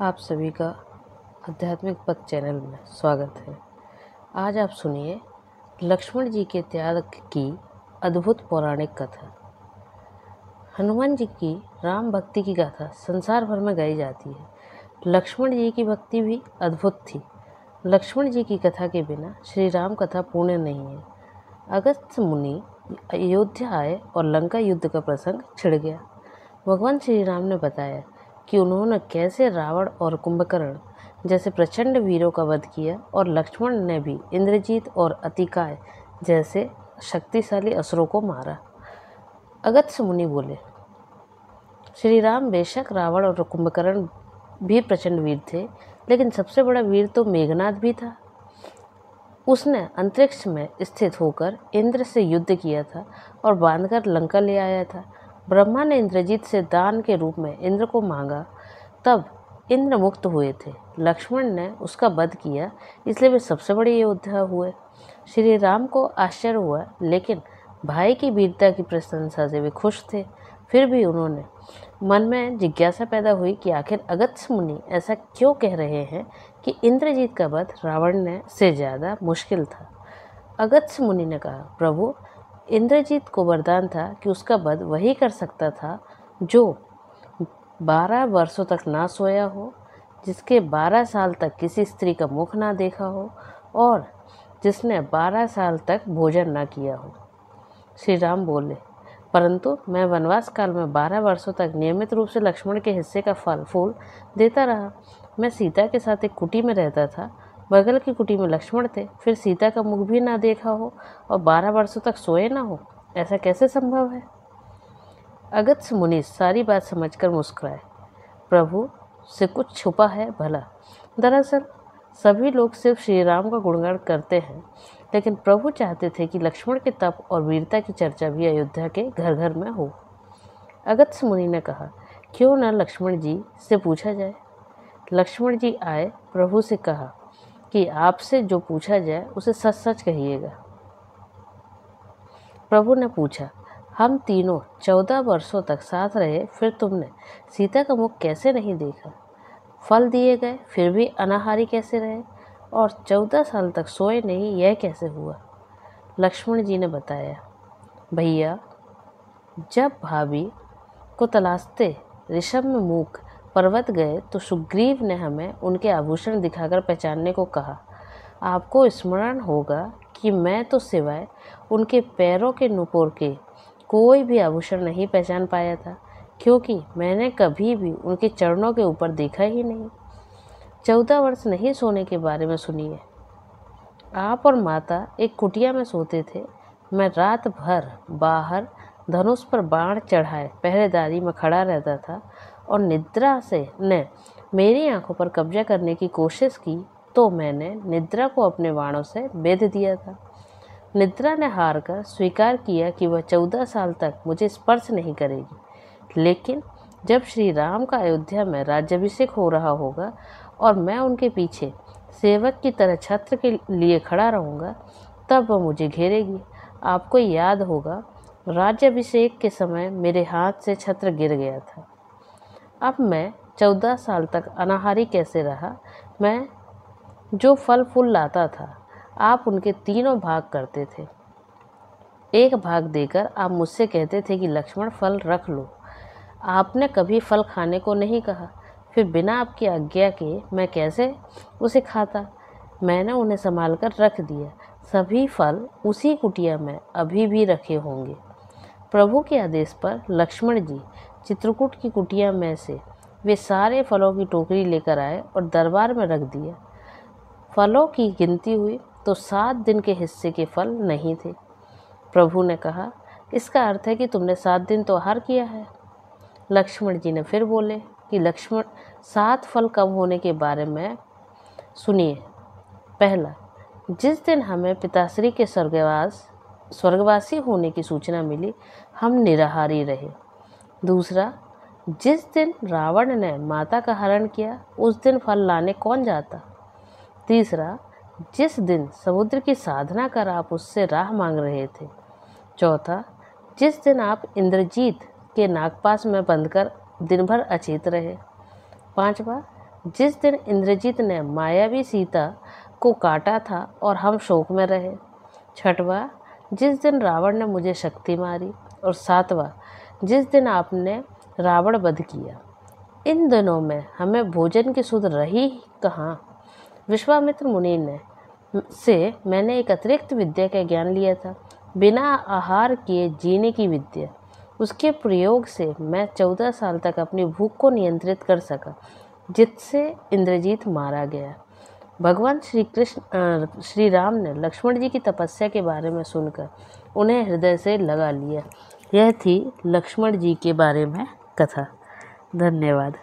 आप सभी का आध्यात्मिक पथ चैनल में स्वागत है। आज आप सुनिए लक्ष्मण जी के त्याग की अद्भुत पौराणिक कथा। हनुमान जी की राम भक्ति की गाथा संसार भर में गाई जाती है। लक्ष्मण जी की भक्ति भी अद्भुत थी। लक्ष्मण जी की कथा के बिना श्री राम कथा पूर्ण नहीं है। अगस्त्य मुनि अयोध्या आए और लंका युद्ध का प्रसंग छिड़ गया। भगवान श्री राम ने बताया कि उन्होंने कैसे रावण और कुंभकर्ण जैसे प्रचंड वीरों का वध किया और लक्ष्मण ने भी इंद्रजीत और अतिकाय जैसे शक्तिशाली असुरों को मारा। अगस्त्य मुनि बोले, श्री राम बेशक रावण और कुंभकर्ण भी प्रचंड वीर थे, लेकिन सबसे बड़ा वीर तो मेघनाद भी था। उसने अंतरिक्ष में स्थित होकर इंद्र से युद्ध किया था और बांधकर लंका ले आया था। ब्रह्मा ने इंद्रजीत से दान के रूप में इंद्र को मांगा, तब इंद्र मुक्त हुए थे। लक्ष्मण ने उसका वध किया, इसलिए वे सबसे बड़े योद्धा हुए। श्री राम को आश्चर्य हुआ, लेकिन भाई की वीरता की प्रशंसा से वे खुश थे। फिर भी उन्होंने मन में जिज्ञासा पैदा हुई कि आखिर अगस्त्य मुनि ऐसा क्यों कह रहे हैं कि इंद्रजीत का वध रावण ने से ज़्यादा मुश्किल था। अगस्त्य मुनि ने कहा, प्रभु, इंद्रजीत को वरदान था कि उसका वध वही कर सकता था जो 12 वर्षों तक ना सोया हो, जिसके 12 साल तक किसी स्त्री का मुख ना देखा हो और जिसने 12 साल तक भोजन ना किया हो। श्री राम बोले, परंतु मैं वनवास काल में 12 वर्षों तक नियमित रूप से लक्ष्मण के हिस्से का फल फूल देता रहा। मैं सीता के साथ एक कुटी में रहता था। बगल की कुटी में लक्ष्मण थे। फिर सीता का मुख भी ना देखा हो और 12 वर्षों तक सोए ना हो, ऐसा कैसे संभव है? अगस्त्य मुनि सारी बात समझकर मुस्कुराए। प्रभु से कुछ छुपा है भला? दरअसल सभी लोग सिर्फ श्री राम का गुणगान करते हैं, लेकिन प्रभु चाहते थे कि लक्ष्मण के तप और वीरता की चर्चा भी अयोध्या के घर घर में हो। अगस्त्य मुनि ने कहा, क्यों न लक्ष्मण जी से पूछा जाए। लक्ष्मण जी आए, प्रभु से कहा कि आपसे जो पूछा जाए उसे सच सच कहिएगा। प्रभु ने पूछा, हम तीनों 14 वर्षों तक साथ रहे, फिर तुमने सीता का मुख कैसे नहीं देखा? फल दिए गए फिर भी अनाहारी कैसे रहे और 14 साल तक सोए नहीं, यह कैसे हुआ? लक्ष्मण जी ने बताया, भैया, जब भाभी को तलाशते ऋषभ में मूक पर्वत गए तो सुग्रीव ने हमें उनके आभूषण दिखाकर पहचानने को कहा। आपको स्मरण होगा कि मैं तो सिवाय उनके पैरों के नुपुर के कोई भी आभूषण नहीं पहचान पाया था, क्योंकि मैंने कभी भी उनके चरणों के ऊपर देखा ही नहीं। 14 वर्ष नहीं सोने के बारे में सुनिए। आप और माता एक कुटिया में सोते थे। मैं रात भर बाहर धनुष पर बाण चढ़ाए पहरेदारी में खड़ा रहता था और निद्रा से ने मेरी आंखों पर कब्जा करने की कोशिश की तो मैंने निद्रा को अपने बाणों से बेध दिया था। निद्रा ने हार कर स्वीकार किया कि वह 14 साल तक मुझे स्पर्श नहीं करेगी, लेकिन जब श्री राम का अयोध्या में राज्याभिषेक हो रहा होगा और मैं उनके पीछे सेवक की तरह छत्र के लिए खड़ा रहूँगा, तब वह मुझे घेरेगी। आपको याद होगा, राज्याभिषेक के समय मेरे हाथ से छत्र गिर गया था। अब मैं 14 साल तक अनाहारी कैसे रहा? मैं जो फल फूल लाता था, आप उनके तीनों भाग करते थे। एक भाग देकर आप मुझसे कहते थे कि लक्ष्मण फल रख लो। आपने कभी फल खाने को नहीं कहा। फिर बिना आपकी आज्ञा के मैं कैसे उसे खाता? मैंने उन्हें संभाल कर रख दिया। सभी फल उसी कुटिया में अभी भी रखे होंगे। प्रभु के आदेश पर लक्ष्मण जी चित्रकूट की कुटिया में से वे सारे फलों की टोकरी लेकर आए और दरबार में रख दिया। फलों की गिनती हुई तो 7 दिन के हिस्से के फल नहीं थे। प्रभु ने कहा, इसका अर्थ है कि तुमने 7 दिन तो आहार किया है। लक्ष्मण जी ने फिर बोले कि लक्ष्मण 7 फल कम होने के बारे में सुनिए। पहला, जिस दिन हमें पिताश्री के स्वर्गवासी होने की सूचना मिली, हम निराहारी रहे। दूसरा, जिस दिन रावण ने माता का हरण किया, उस दिन फल लाने कौन जाता? तीसरा, जिस दिन समुद्र की साधना कर आप उससे राह मांग रहे थे। चौथा, जिस दिन आप इंद्रजीत के नागपाश में बंधकर दिन भर अचेत रहे। पांचवा, जिस दिन इंद्रजीत ने मायावी सीता को काटा था और हम शोक में रहे। छठवां, जिस दिन रावण ने मुझे शक्ति मारी। और सातवां, जिस दिन आपने रावण वध किया। इन दिनों में हमें भोजन की सुध रही कहाँ। विश्वामित्र मुनि ने से मैंने एक अतिरिक्त विद्या का ज्ञान लिया था, बिना आहार किए जीने की विद्या। उसके प्रयोग से मैं 14 साल तक अपनी भूख को नियंत्रित कर सका, जिससे इंद्रजीत मारा गया। भगवान श्री राम ने लक्ष्मण जी की तपस्या के बारे में सुनकर उन्हें हृदय से लगा लिया। यह थी लक्ष्मण जी के बारे में कथा। धन्यवाद।